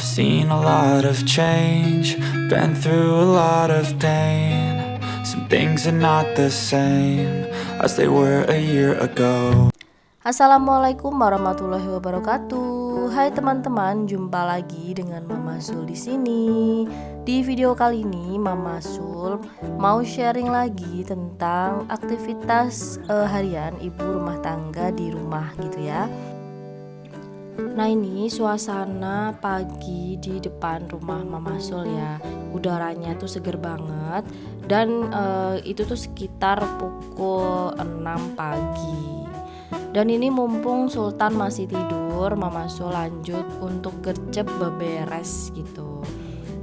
I've seen a lot of change, been through a lot of pain. Some things are not the same as they were a year ago. Assalamualaikum warahmatullahi wabarakatuh. Hai teman-teman, jumpa lagi dengan Mama Sul di sini. Di video kali ini Mama Sul mau sharing lagi tentang aktivitas harian ibu rumah tangga di rumah gitu ya. Nah, ini suasana pagi di depan rumah Mama Sul ya. Udaranya tuh seger banget dan itu tuh sekitar pukul 6 pagi. Dan ini mumpung Sultan masih tidur, Mama Sul lanjut untuk gercep beberes gitu.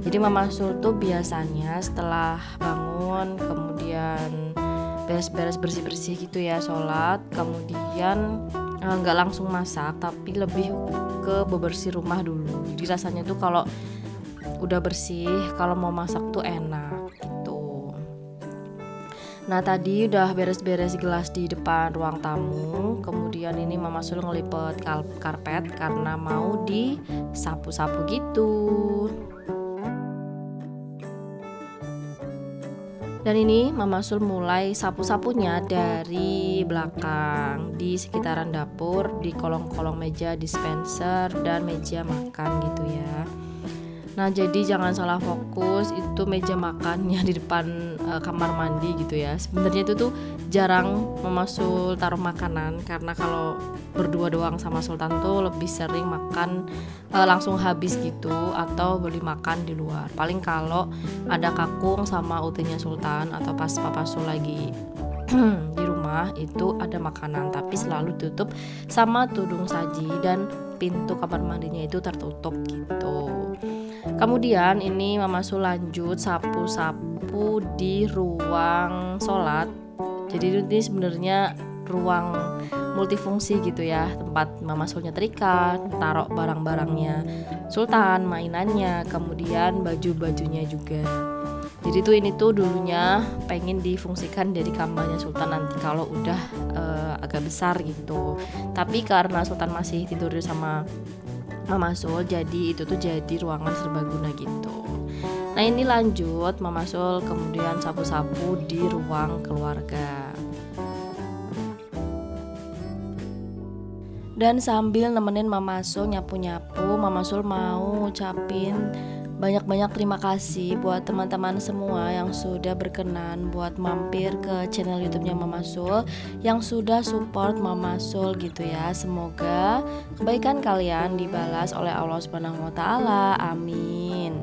Jadi Mama Sul tuh biasanya setelah bangun kemudian beres-beres bersih-bersih gitu ya, sholat, kemudian nggak langsung masak tapi lebih ke bebersih rumah dulu. Jadi rasanya tuh kalau udah bersih, kalau mau masak tuh enak gitu. Nah, tadi udah beres-beres gelas di depan ruang tamu. Kemudian ini Mama Sul ngelipet karpet karena mau disapu-sapu gitu. Dan ini Mama Sul mulai sapu-sapunya dari belakang, di sekitaran dapur, di kolong-kolong meja dispenser dan meja makan gitu ya. Nah, jadi jangan salah fokus, itu meja makannya di depan kamar mandi gitu ya. Sebenarnya itu tuh jarang Mama Sul taruh makanan karena kalau berdua doang sama Sultan tuh lebih sering makan langsung habis gitu atau beli makan di luar. Paling kalau ada kakung sama utinya Sultan atau pas Papa Sul lagi di rumah itu ada makanan, tapi selalu tutup sama tudung saji dan pintu kamar mandinya itu tertutup gitu. Kemudian ini Mama Sul lanjut sapu-sapu di ruang sholat. Jadi ini sebenarnya ruang multifungsi gitu ya, tempat Mama Sul nyetrika, taruh barang-barangnya Sultan, mainannya, kemudian baju-bajunya juga. Jadi tuh ini tuh dulunya pengen difungsikan jadi kamarnya Sultan nanti kalau udah agak besar gitu. Tapi karena Sultan masih tidur sama Mama Sul, jadi itu tuh jadi ruangan serbaguna gitu. Nah, ini lanjut Mama Sul kemudian sapu-sapu di ruang keluarga. Dan sambil nemenin Mama Sul nyapu-nyapu, Mama Sul mau ucapin banyak-banyak terima kasih buat teman-teman semua yang sudah berkenan buat mampir ke channel YouTube-nya Mama Sul, yang sudah support Mama Sul gitu ya. Semoga kebaikan kalian dibalas oleh Allah Subhanahu wa taala. Amin.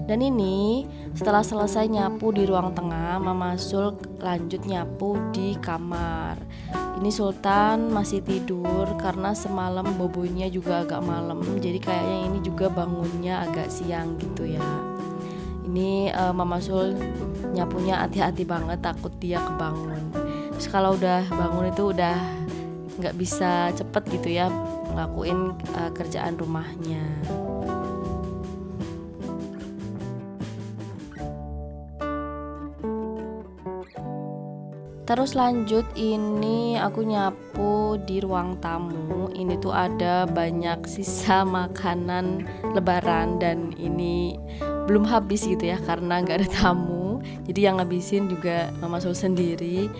Dan ini setelah selesai nyapu di ruang tengah, Mama Sul lanjut nyapu di kamar. Ini Sultan masih tidur karena semalam bobonya juga agak malam, jadi kayaknya ini juga bangunnya agak siang gitu ya. Ini Mama Sul nyapunya hati-hati banget, takut dia kebangun. Terus kalau udah bangun itu udah nggak bisa cepet gitu ya ngelakuin kerjaan rumahnya. Terus lanjut ini aku nyapu di ruang tamu. Ini tuh ada banyak sisa makanan lebaran dan ini belum habis gitu ya karena nggak ada tamu. Jadi yang ngabisin juga Mama Sul sendiri.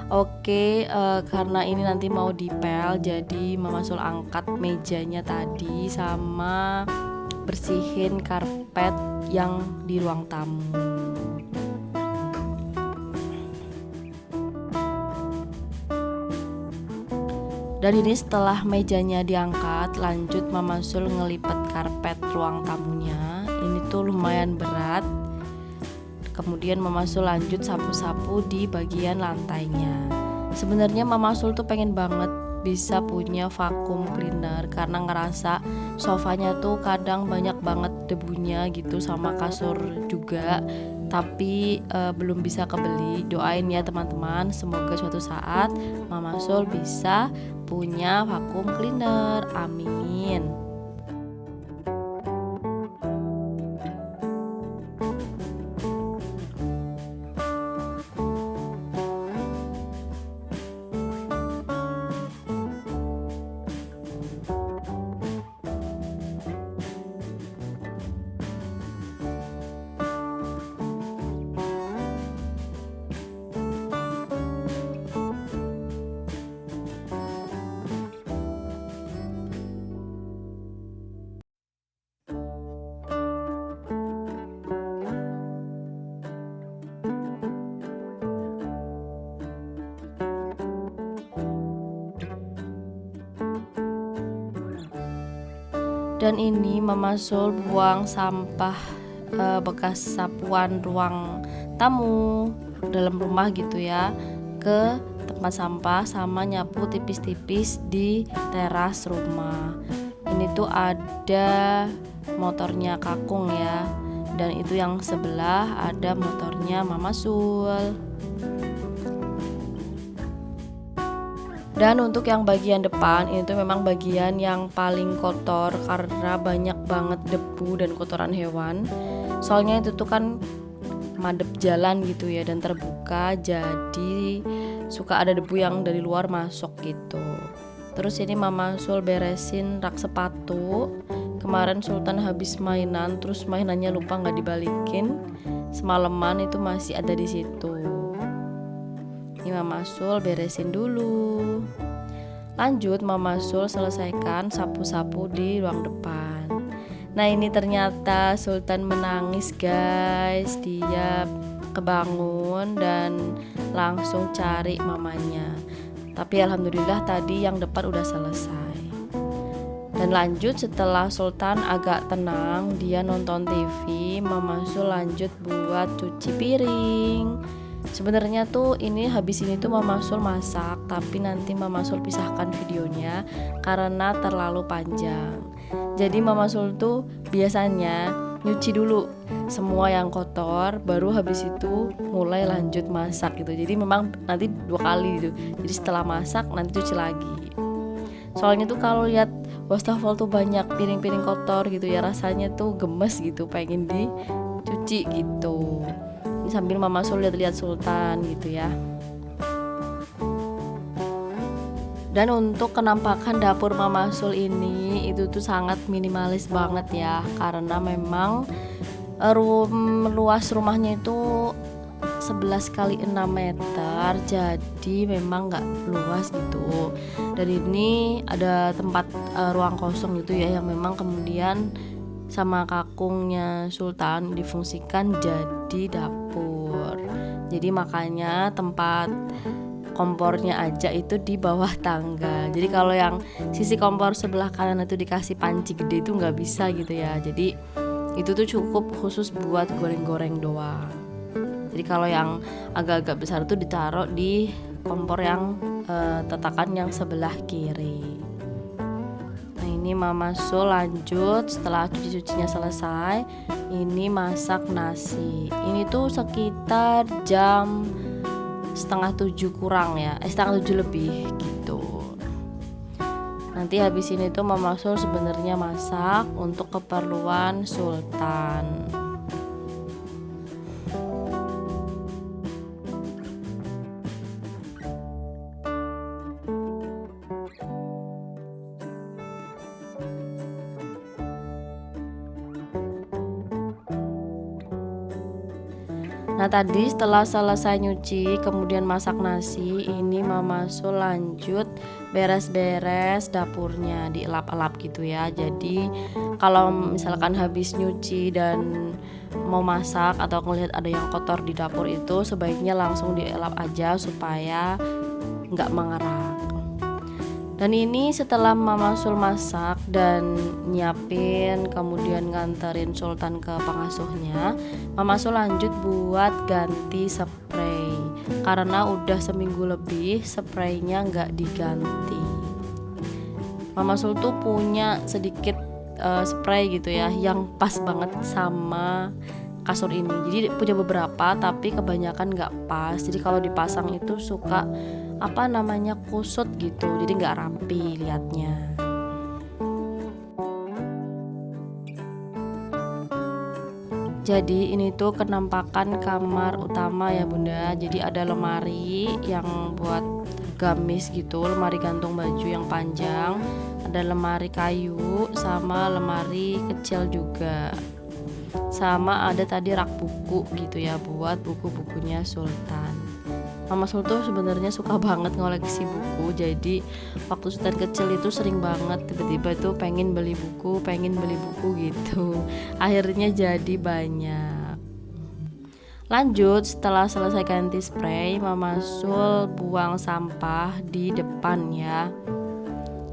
Oke, karena ini nanti mau dipel, jadi Mama Sul angkat mejanya tadi sama bersihin karpet yang di ruang tamu. Dan ini setelah mejanya diangkat, lanjut Mama Sul ngelipet karpet ruang tamunya. Ini tuh lumayan berat. Kemudian Mama Sul lanjut sapu-sapu di bagian lantainya. Sebenarnya Mama Sul tuh pengen banget bisa punya vacuum cleaner karena ngerasa sofanya tuh kadang banyak banget debunya gitu sama kasur juga. Tapi belum bisa kebeli. Doain ya teman-teman, semoga suatu saat Mama Sul bisa punya vacuum cleaner. Amin. Dan ini Mama Sul buang sampah bekas sapuan ruang tamu dalam rumah gitu ya ke tempat sampah, sama nyapu tipis-tipis di teras rumah. Ini tuh ada motornya Kakung ya, dan itu yang sebelah ada motornya Mama Sul. Dan untuk yang bagian depan ini tuh memang bagian yang paling kotor karena banyak banget debu dan kotoran hewan. Soalnya itu tuh kan madep jalan gitu ya dan terbuka, jadi suka ada debu yang dari luar masuk gitu. Terus ini Mama Sul beresin rak sepatu. Kemarin Sultan habis mainan, terus mainannya lupa nggak dibalikin. Semalaman itu masih ada di situ. Ini Mama Sul beresin dulu. Lanjut Mama Sul selesaikan sapu-sapu di ruang depan. Nah ini ternyata Sultan menangis guys. Dia kebangun dan langsung cari mamanya. Tapi alhamdulillah tadi yang depan udah selesai. Dan lanjut setelah Sultan agak tenang, dia nonton TV, Mama Sul lanjut buat cuci piring. Sebenarnya tuh ini habis ini tuh Mama Sul masak, tapi nanti Mama Sul pisahkan videonya karena terlalu panjang. Jadi Mama Sul tuh biasanya nyuci dulu semua yang kotor, baru habis itu mulai lanjut masak gitu. Jadi memang nanti 2 kali gitu. Jadi setelah masak nanti cuci lagi. Soalnya tuh kalau lihat wastafel tuh banyak piring-piring kotor gitu ya, rasanya tuh gemes gitu, pengen dicuci gitu. Ini sambil Mama Sul lihat-lihat Sultan gitu ya. Dan untuk kenampakan dapur Mama Sul ini itu tuh sangat minimalis banget ya, karena memang luas rumahnya itu 11 kali 6 meter, jadi memang nggak luas gitu. Dan ini ada tempat ruang kosong gitu ya, yang memang kemudian sama kakungnya Sultan difungsikan jadi dapur. Jadi makanya tempat kompornya aja itu di bawah tangga. Jadi kalau yang sisi kompor sebelah kanan itu dikasih panci gede itu nggak bisa gitu ya. Jadi itu tuh cukup khusus buat goreng-goreng doang. Jadi kalau yang agak-agak besar tuh ditaruh di kompor yang tatakan yang sebelah kiri. Nah ini Mama Sul lanjut setelah cuci-cucinya selesai, ini masak nasi. Ini tuh sekitar jam 6:30 kurang ya, 6:30 lebih gitu. Nanti habis ini tuh Mama Sul sebenarnya masak untuk keperluan Sultan. Nah tadi setelah selesai nyuci kemudian masak nasi, ini Mama Sul lanjut beres-beres dapurnya, dielap-elap gitu ya. Jadi kalau misalkan habis nyuci dan mau masak atau ngelihat ada yang kotor di dapur itu, sebaiknya langsung dielap aja supaya nggak mengerak. Dan ini setelah Mama Sul masak dan nyiapin kemudian nganterin Sultan ke pengasuhnya, Mama Sul lanjut buat ganti spray karena udah seminggu lebih spraynya nggak diganti. Mama Sul tuh punya sedikit spray gitu ya yang pas banget sama kasur ini. Jadi punya beberapa tapi kebanyakan nggak pas. Jadi kalau dipasang itu suka kusut gitu, jadi nggak rapi liatnya. Jadi ini tuh kenampakan kamar utama ya Bunda. Jadi ada lemari yang buat gamis gitu, lemari gantung baju yang panjang, ada lemari kayu sama lemari kecil juga, sama ada tadi rak buku gitu ya buat buku-bukunya Sultan. Mama Sul tuh sebenarnya suka banget ngoleksi buku. Jadi waktu Sultan kecil itu sering banget tiba-tiba tuh pengen beli buku gitu. Akhirnya jadi banyak. Lanjut setelah selesai ganti spray, Mama Sul buang sampah di depan ya.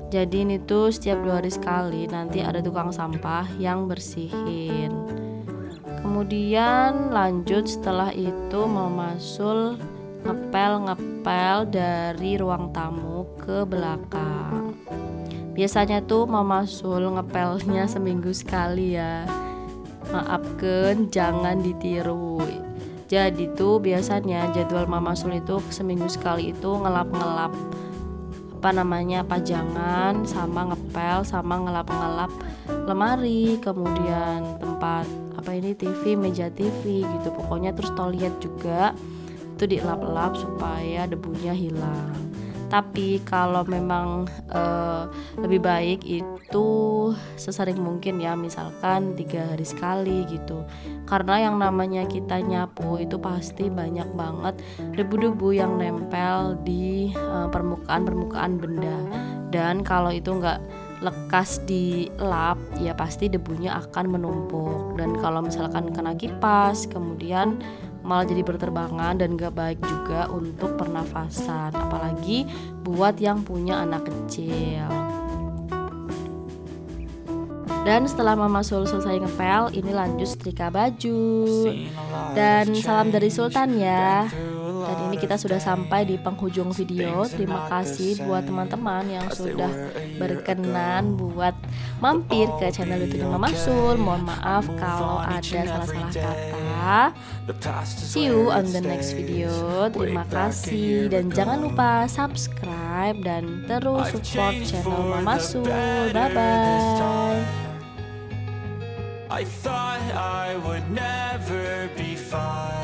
Jadi ini tuh setiap 2 hari sekali nanti ada tukang sampah yang bersihin. Kemudian lanjut setelah itu Mama Sul ngepel dari ruang tamu ke belakang. Biasanya tuh Mama Sul ngepelnya seminggu sekali ya. Maafkan, jangan ditiru. Jadi tuh biasanya jadwal Mama Sul itu seminggu sekali itu ngelap-ngelap pajangan, sama ngepel, sama ngelap-ngelap lemari, kemudian tempat TV, meja TV gitu. Pokoknya terus toilet juga itu dilap-lap supaya debunya hilang. Tapi kalau memang lebih baik itu sesering mungkin ya, misalkan 3 hari sekali gitu. Karena yang namanya kita nyapu itu pasti banyak banget debu-debu yang nempel di permukaan benda. Dan kalau itu nggak lekas dilap ya pasti debunya akan menumpuk. Dan kalau misalkan kena kipas kemudian malah jadi berterbangan dan gak baik juga untuk pernafasan, apalagi buat yang punya anak kecil. Dan setelah Mama Sul selesai ngepel, ini lanjut setrika baju. Dan salam dari Sultan ya. Dan ini kita sudah sampai di penghujung video. Terima kasih buat teman-teman yang sudah berkenan buat mampir ke channel YouTube Mama Sul. Mohon maaf kalau ada salah-salah kata. See you on the next video. Terima kasih dan jangan lupa subscribe dan terus support channel Mama Sul. Bye bye. I thought I would never be fine.